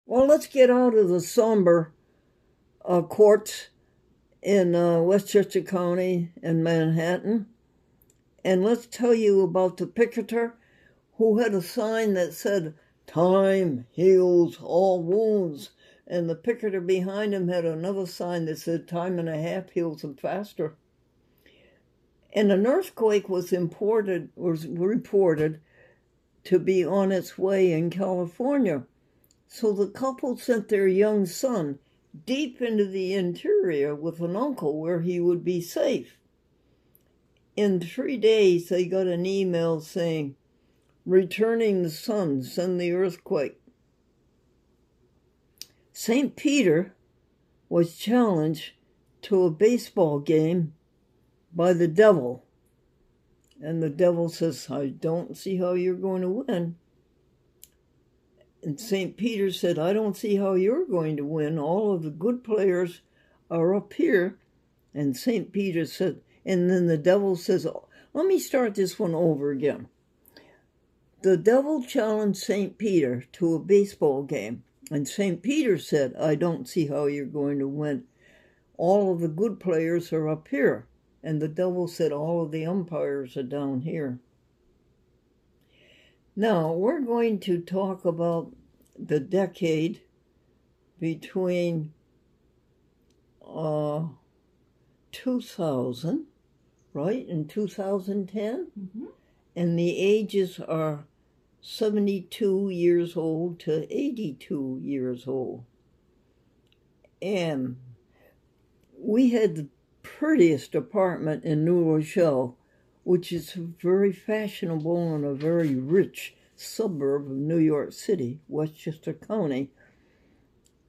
Well, let's get out of the somber courts in Westchester County and Manhattan, and let's tell you about the picketer who had a sign that said, "Time heals all wounds," and the picketer behind him had another sign that said, "Time and a half heals them faster." And an earthquake was reported to be on its way in California. So the couple sent their young son deep into the interior with an uncle where he would be safe. In 3 days, they got an email saying, "Returning the sun, send the earthquake." St. Peter was challenged to a baseball game by the devil. And the devil says, "I don't see how you're going to win." And St. Peter said, "I don't see how you're going to win. All of the good players are up here." And St. Peter said, and then the devil says, "Let me start this one over again." The devil challenged St. Peter to a baseball game. And St. Peter said, "I don't see how you're going to win. All of the good players are up here." And the devil said, "All of the umpires are down here." Now, we're going to talk about the decade between 2000, right, and 2010. Mm-hmm. And the ages are 72 years old to 82 years old. And we had the prettiest apartment in New Rochelle, which is very fashionable and a very rich suburb of New York City, Westchester County.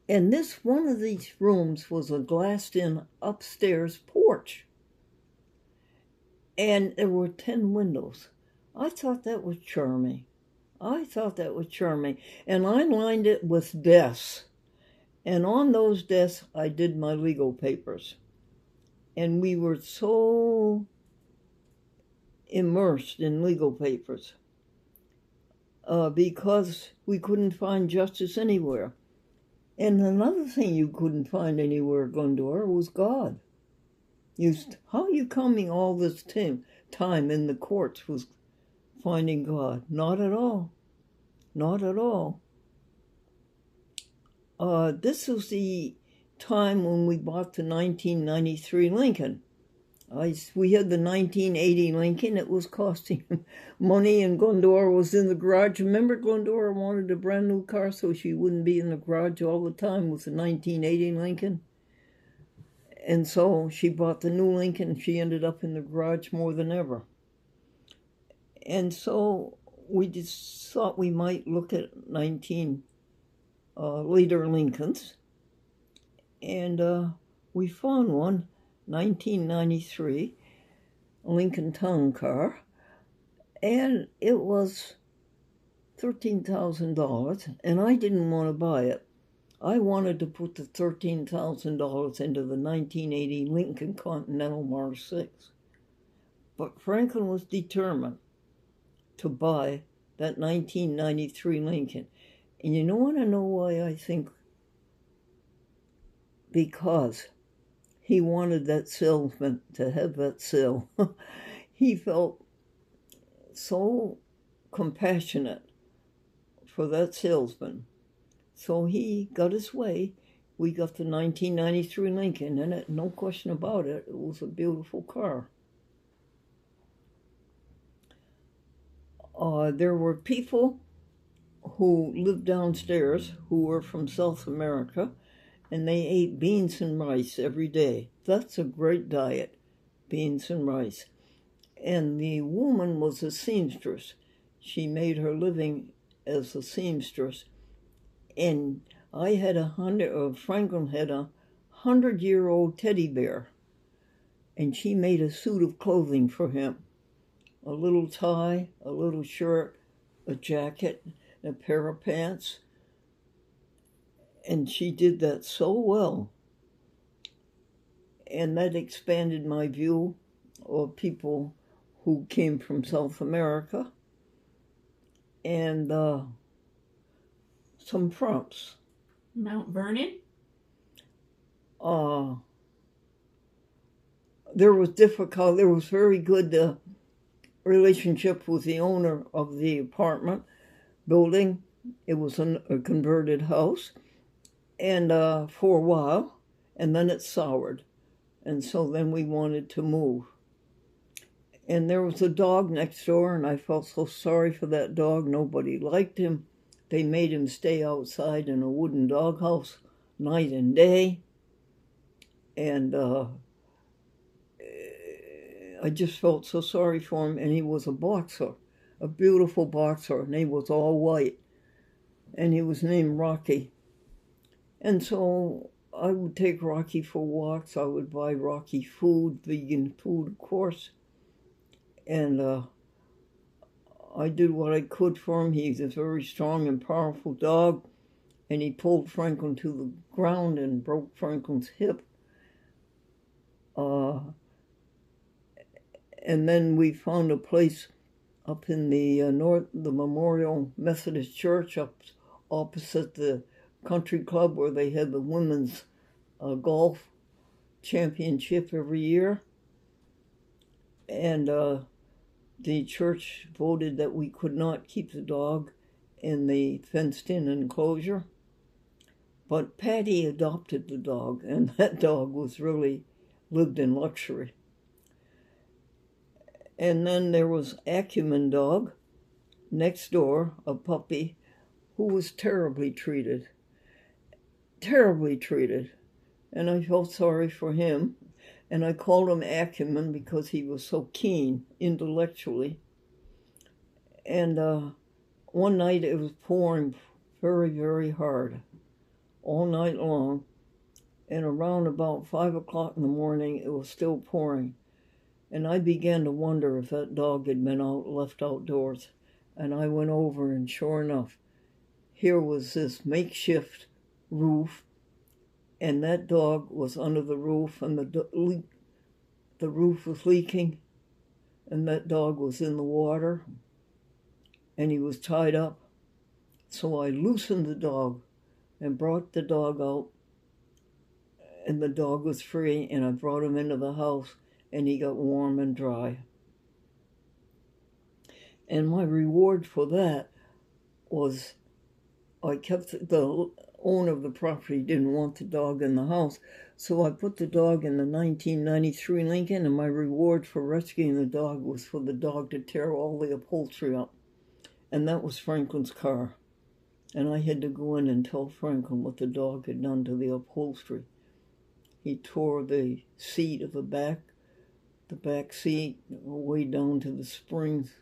And this one of these rooms was a glassed-in upstairs porch. And there were 10 windows. I thought that was charming. And I lined it with desks. And on those desks, I did my legal papers. And we were so immersed in legal papers because we couldn't find justice anywhere. And another thing you couldn't find anywhere, Glendora, was God. How are you coming all this time in the courts was finding God? Not at all. Not at all. This was the time when we bought the 1993 Lincoln. We had the 1980 Lincoln. It was costing money, and Glendora was in the garage. Remember, Glendora wanted a brand new car so she wouldn't be in the garage all the time with the 1980 Lincoln. And so she bought the new Lincoln. She ended up in the garage more than ever. And so we just thought we might look at later Lincolns. And we found one, 1993 Lincoln Town Car. And it was $13,000. And I didn't want to buy it. I wanted to put the $13,000 into the 1980 Lincoln Continental Mark 6. But Franklin was determined to buy that 1993 Lincoln. And you want to know why I think? Because he wanted that salesman to have that sale. He felt so compassionate for that salesman. So he got his way. We got the 1993 Lincoln, and no question about it, it was a beautiful car. There were people who lived downstairs who were from South America, and they ate beans and rice every day. That's a great diet, beans and rice. And the woman was a seamstress. She made her living as a seamstress. And Franklin had a 100-year-old teddy bear, and she made a suit of clothing for him. A little tie, a little shirt, a jacket, a pair of pants. And she did that so well. And that expanded my view of people who came from South America. And some prompts. Mount Vernon? Uh, there was difficult. There was very good relationship with the owner of the apartment building. It was a converted house, and for a while, and then it soured, and so then we wanted to move. And there was a dog next door, and I felt so sorry for that dog. Nobody liked him. They made him stay outside in a wooden doghouse night and day. And I just felt so sorry for him. And he was a boxer, a beautiful boxer, and he was all white. And he was named Rocky. And so I would take Rocky for walks. I would buy Rocky food, vegan food, of course. And I did what I could for him. He's a very strong and powerful dog. And he pulled Franklin to the ground and broke Franklin's hip. And then we found a place up in the the Memorial Methodist Church up opposite the country club where they had the women's golf championship every year. And the church voted that we could not keep the dog in the fenced-in enclosure. But Patty adopted the dog, and that dog was really lived in luxury. And then there was Acumen dog next door, a puppy, who was terribly treated. And I felt sorry for him. And I called him Acumen because he was so keen intellectually. And one night it was pouring very, very hard, all night long. And around about 5 o'clock in the morning, it was still pouring. And I began to wonder if that dog had been left outdoors. And I went over, and sure enough, here was this makeshift roof, and that dog was under the roof, and the roof was leaking, and that dog was in the water, and he was tied up. So I loosened the dog and brought the dog out, and the dog was free, and I brought him into the house, and he got warm and dry. And my reward for that was I kept the owner of the property didn't want the dog in the house, so I put the dog in the 1993 Lincoln, and my reward for rescuing the dog was for the dog to tear all the upholstery up. And that was Franklin's car. And I had to go in and tell Franklin what the dog had done to the upholstery. He tore the seat of the back seat, way down to the springs.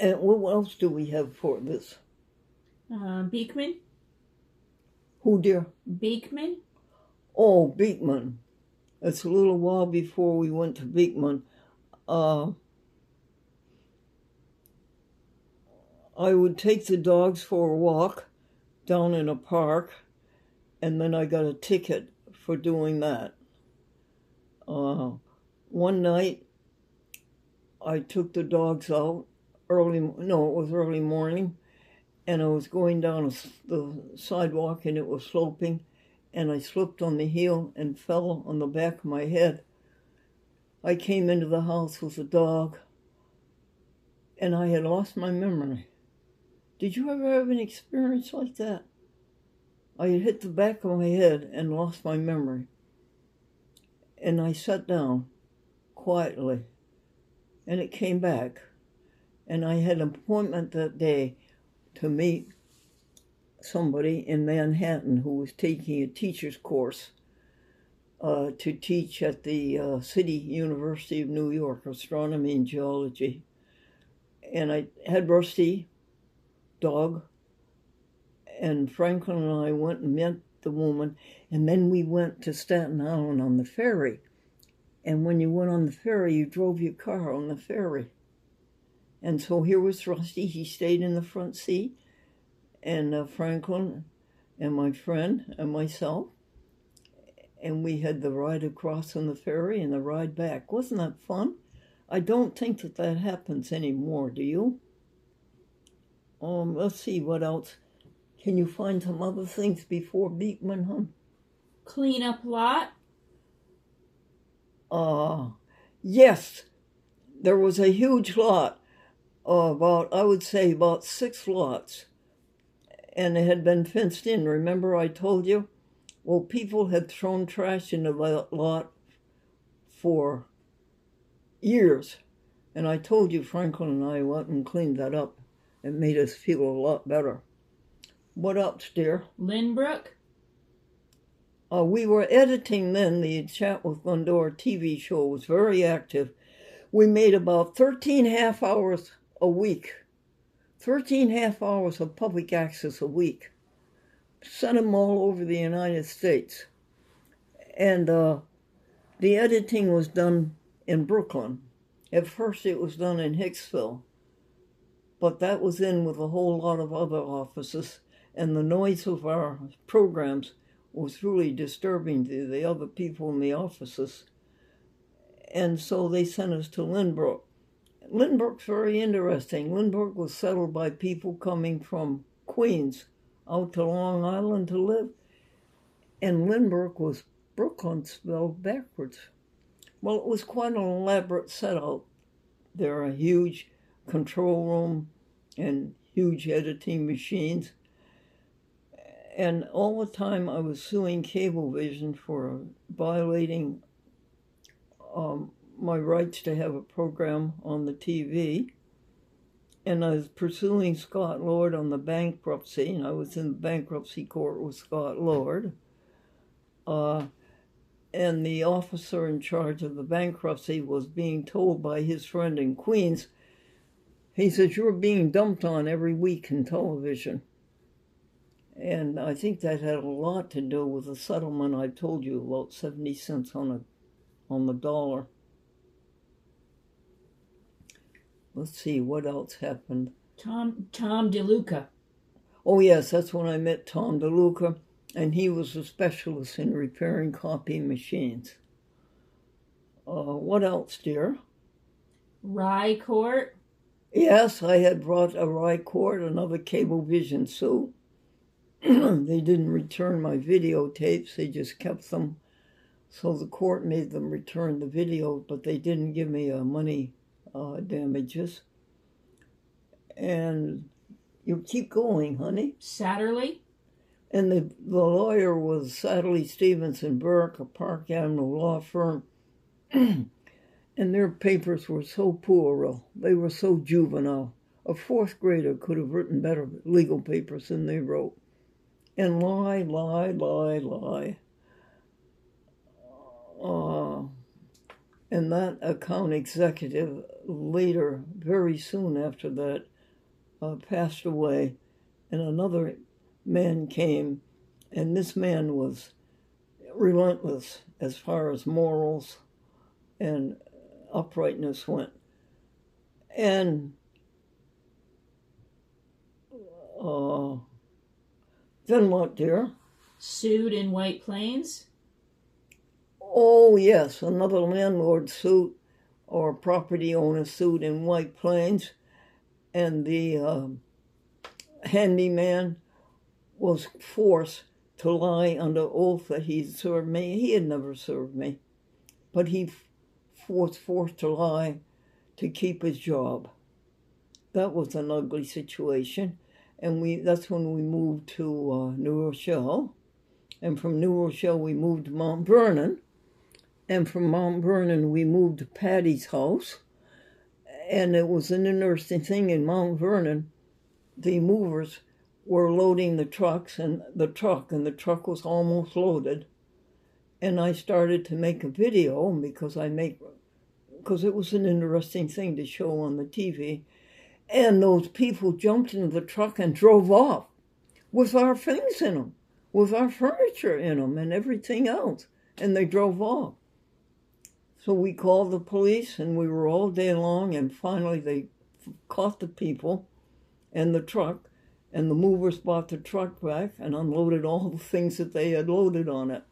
And what else do we have for this? Beekman? Who, dear? Beekman? Oh, Beekman. It's a little while before we went to Beekman. I would take the dogs for a walk down in a park, and then I got a ticket for doing that. One night, I took the dogs out early morning, and I was going down the sidewalk, and it was sloping, and I slipped on the heel and fell on the back of my head. I came into the house with the dog, and I had lost my memory. Did you ever have an experience like that? I had hit the back of my head and lost my memory. And I sat down quietly, and it came back. And I had an appointment that day to meet somebody in Manhattan who was taking a teacher's course to teach at the City University of New York, astronomy and geology. And I had Rusty, dog, and Franklin and I went and met the woman, and then we went to Staten Island on the ferry. And when you went on the ferry, you drove your car on the ferry. And so here was Rusty. He stayed in the front seat, and Franklin and my friend and myself, and we had the ride across on the ferry and the ride back. Wasn't that fun? I don't think that happens anymore, do you? Let's see what else. Can you find some other things before Beekman, hon? Clean up lot. Yes, there was a huge lot, I would say about 6 lots, and it had been fenced in. Remember I told you? Well, people had thrown trash into the lot for years, and I told you Franklin and I went and cleaned that up. It made us feel a lot better. What else, dear? Lynbrook. We were editing then. The Chat with Glendora TV show was very active. We made about 13 half hours a week. 13 half hours of public access a week. Sent them all over the United States. And the editing was done in Brooklyn. At first it was done in Hicksville. But that was in with a whole lot of other offices. And the noise of our programs was really disturbing to the other people in the offices. And so they sent us to Lynbrook. Lynbrook's very interesting. Lynbrook was settled by people coming from Queens out to Long Island to live. And Lynbrook was Brooklyn spelled backwards. Well, it was quite an elaborate setup. There are a huge control room and huge editing machines. And all the time I was suing Cablevision for violating my rights to have a program on the TV. And I was pursuing Scott Lord on the bankruptcy, and I was in the bankruptcy court with Scott Lord. And the officer in charge of the bankruptcy was being told by his friend in Queens, he says, "You're being dumped on every week in television." And I think that had a lot to do with the settlement I told you about, 70 cents on the dollar. Let's see, what else happened? Tom DeLuca. Oh, yes, that's when I met Tom DeLuca, and he was a specialist in repairing copy machines. What else, dear? Rye Court. Yes, I had brought a Rye Court, another Cablevision suit. They didn't return my videotapes, they just kept them. So the court made them return the video, but they didn't give me money damages. And you keep going, honey. Satterley. And the lawyer was Satterley Stevenson Burke, a Park Avenue law firm. And their papers were so poor, they were so juvenile. A fourth grader could have written better legal papers than they wrote. And lie. And that account executive later, very soon after that, passed away. And another man came, and this man was relentless as far as morals and uprightness went. And then what, dear? Sued in White Plains. Oh, yes, another landlord suit or property owner suit in White Plains. And the handyman was forced to lie under oath that he'd served me. He had never served me. But he was forced to lie to keep his job. That was an ugly situation. And that's when we moved to New Rochelle. And from New Rochelle, we moved to Mount Vernon. And from Mount Vernon, we moved to Patty's house. And it was an interesting thing in Mount Vernon. The movers were loading the trucks and the truck was almost loaded. And I started to make a video because it was an interesting thing to show on the TV. And those people jumped into the truck and drove off with our things in them, with our furniture in them and everything else. And they drove off. So we called the police, and we were all day long, and finally they caught the people and the truck, and the movers brought the truck back and unloaded all the things that they had loaded on it.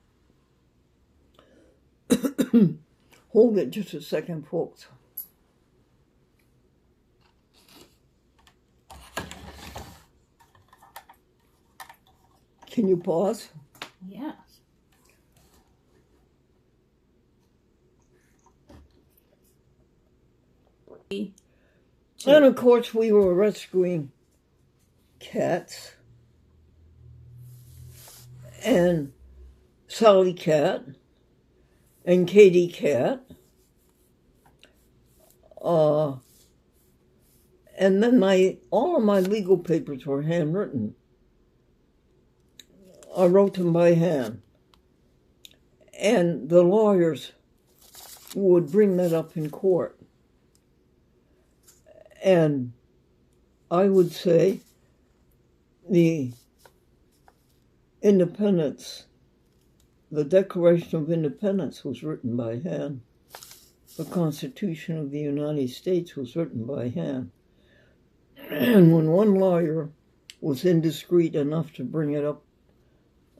Hold it just a second, folks. Can you pause? Yeah. And of course, we were rescuing cats. And Sally Cat and Katie Cat. And then all of my legal papers were handwritten. I wrote them by hand. And the lawyers would bring that up in court. And I would say the independence, the Declaration of Independence was written by hand. The Constitution of the United States was written by hand. And when one lawyer was indiscreet enough to bring it up,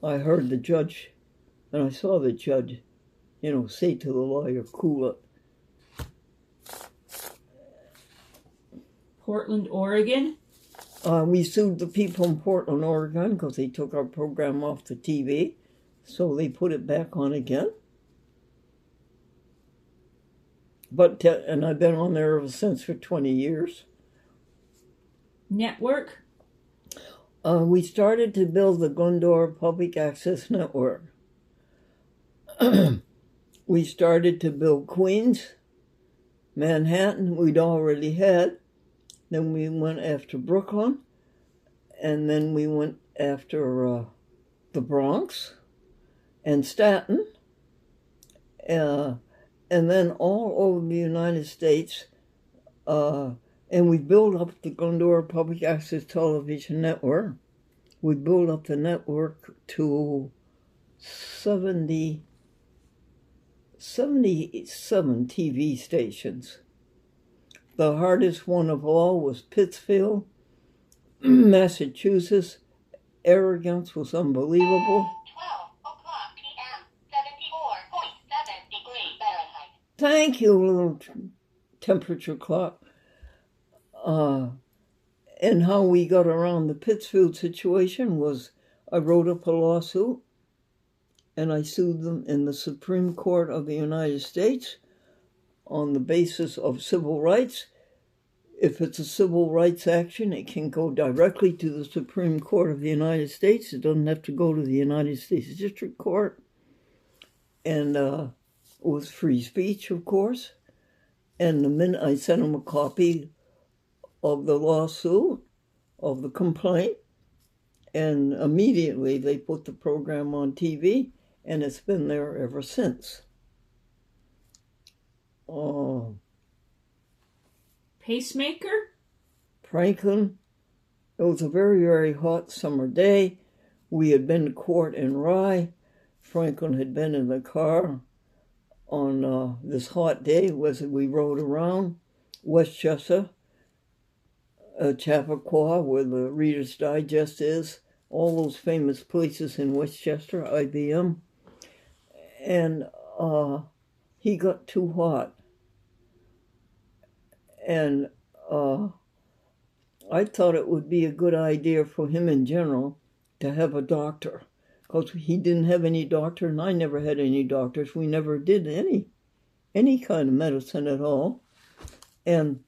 I heard the judge, and I saw the judge, say to the lawyer, cool it. Portland, Oregon. We sued the people in Portland, Oregon, because they took our program off the TV, so they put it back on again. And I've been on there ever since for 20 years. Network. We started to build the Glendora Public Access Network. We started to build Queens, Manhattan, we'd already had. Then we went after Brooklyn, and then we went after the Bronx and Staten, and then all over the United States. And we built up the Glendora Public Access Television Network. We built up the network to 77 TV stations. The hardest one of all was Pittsfield, Massachusetts. Arrogance was unbelievable. 12:00 p.m., 74.7 degrees Fahrenheit. Thank you, little temperature clock. And how we got around the Pittsfield situation was I wrote up a lawsuit and I sued them in the Supreme Court of the United States on the basis of civil rights. If it's a civil rights action, it can go directly to the Supreme Court of the United States. It doesn't have to go to the United States District Court. And it was free speech, of course. And the minute I sent them a copy of the lawsuit, of the complaint, and immediately they put the program on TV, and it's been there ever since. Pacemaker. Franklin, it was a very, very hot summer day. We had been to court in Rye. Franklin had been in the car on this hot day as we rode around Westchester, Chappaqua, where the Reader's Digest is, all those famous places in Westchester, IBM. And he got too hot. And I thought it would be a good idea for him in general to have a doctor, because he didn't have any doctor, and I never had any doctors. We never did any kind of medicine at all. And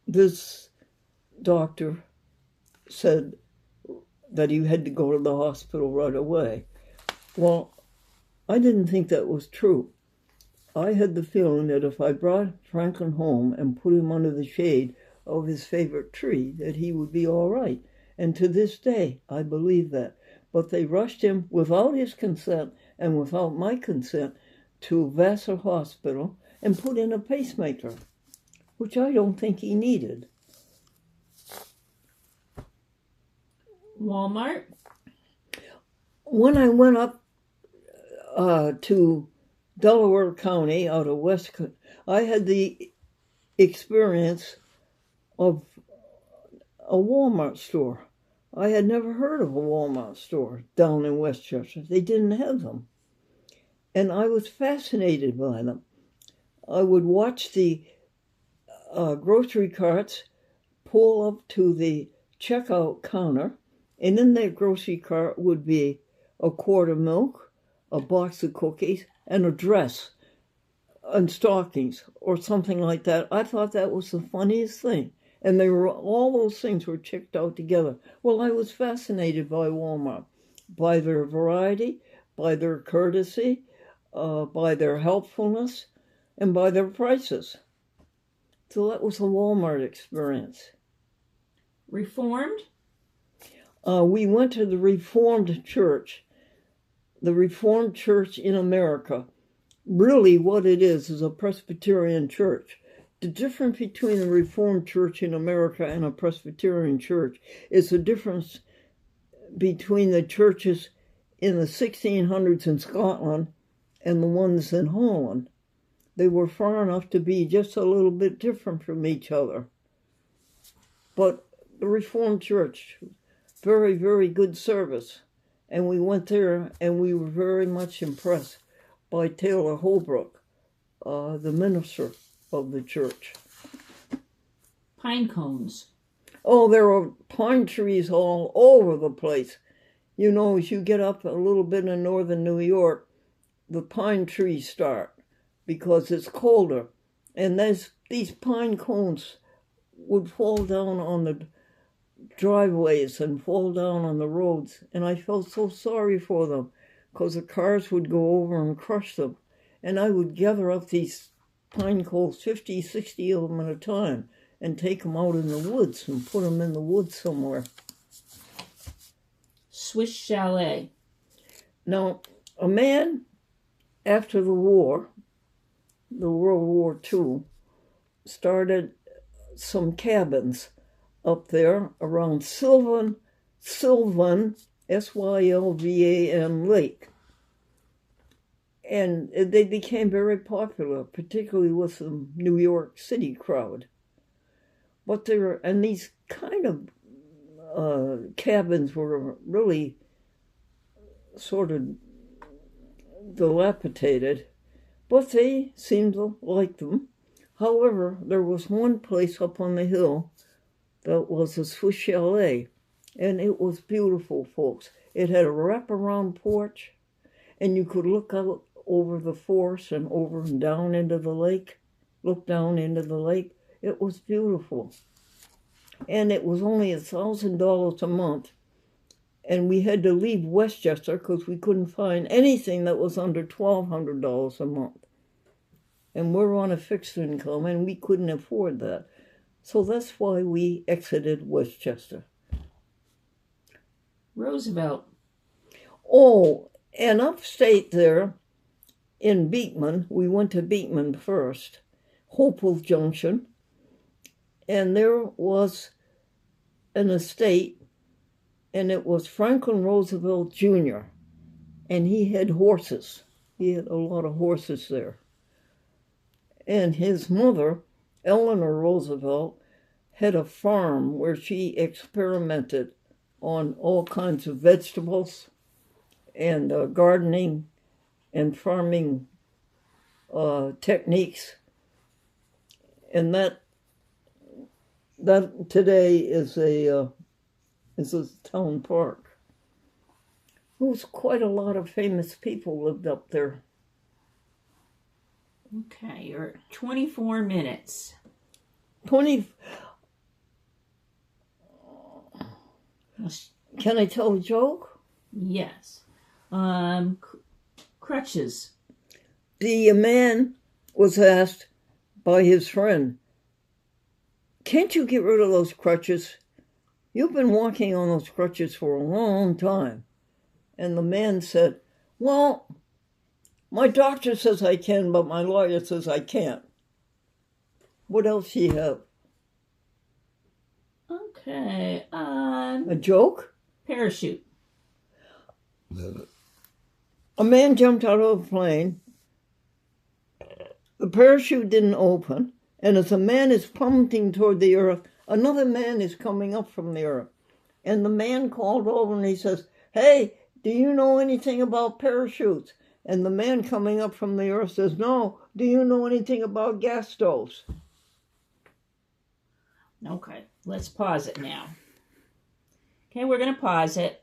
this doctor said that he had to go to the hospital right away. Well, I didn't think that was true. I had the feeling that if I brought Franklin home and put him under the shade of his favorite tree, that he would be all right. And to this day, I believe that. But they rushed him without his consent and without my consent to Vassar Hospital and put in a pacemaker, which I don't think he needed. Walmart. When I went up to Delaware County out of West, I had the experience of a Walmart store. I had never heard of a Walmart store down in Westchester. They didn't have them. And I was fascinated by them. I would watch the grocery carts pull up to the checkout counter And in that grocery cart would be a quart of milk, a box of cookies, and a dress and stockings or something like that. I thought that was the funniest thing. And all those things were checked out together. Well, I was fascinated by Walmart, by their variety, by their courtesy, by their helpfulness, and by their prices. So that was a Walmart experience. Reformed? We went to the Reformed Church. The Reformed Church in America. Really what it is a Presbyterian church. The difference between a Reformed church in America and a Presbyterian church is the difference between the churches in the 1600s in Scotland and the ones in Holland. They were far enough to be just a little bit different from each other. But the Reformed Church, very, very good service. And we went there and we were very much impressed by Taylor Holbrook, the minister of the church. Pine cones. Oh, there are pine trees all over the place. You know, as you get up a little bit in northern New York, the pine trees start because it's colder. And these pine cones would fall down on the driveways and fall down on the roads. And I felt so sorry for them because the cars would go over and crush them. And I would gather up these pine cones, 50, 60 of them at a time, and take them out in the woods and put them in the woods somewhere. Swiss chalet. Now, a man after the war, the World War II, started some cabins up there around Sylvan, Sylvan Lake. And they became very popular, particularly with the New York City crowd. But these kind of cabins were really sort of dilapidated, but they seemed to like them. However, there was one place up on the hill that was a Swiss chalet, and it was beautiful, folks. It had a wraparound porch, and you could look out over the forest and over and down into the lake, look down into the lake. It was beautiful. And it was only $1,000 a month. And we had to leave Westchester because we couldn't find anything that was under $1,200 a month. And we're on a fixed income, and we couldn't afford that. So that's why we exited Westchester. Roosevelt. Oh, and upstate there in Beekman, we went to Beekman first, Hopewell Junction, and there was an estate, and it was Franklin Roosevelt Jr., and he had horses. He had a lot of horses there. And his mother, Eleanor Roosevelt, had a farm where she experimented on all kinds of vegetables and gardening and farming techniques. And that today is a town park. There was quite a lot of famous people lived up there. Okay, you're at 24 minutes. 20. Can I tell a joke? Yes. Crutches. The man was asked by his friend, "Can't you get rid of those crutches? You've been walking on those crutches for a long time." And the man said, "Well, my doctor says I can, but my lawyer says I can't." What else do you have? Okay. A joke? Parachute. A man jumped out of a plane. The parachute didn't open. And as the man is plummeting toward the earth, another man is coming up from the earth. And the man called over and he says, "Hey, do you know anything about parachutes?" And the man coming up from the earth says, "No, do you know anything about gas stoves?" Okay, let's pause it now. Okay, we're going to pause it.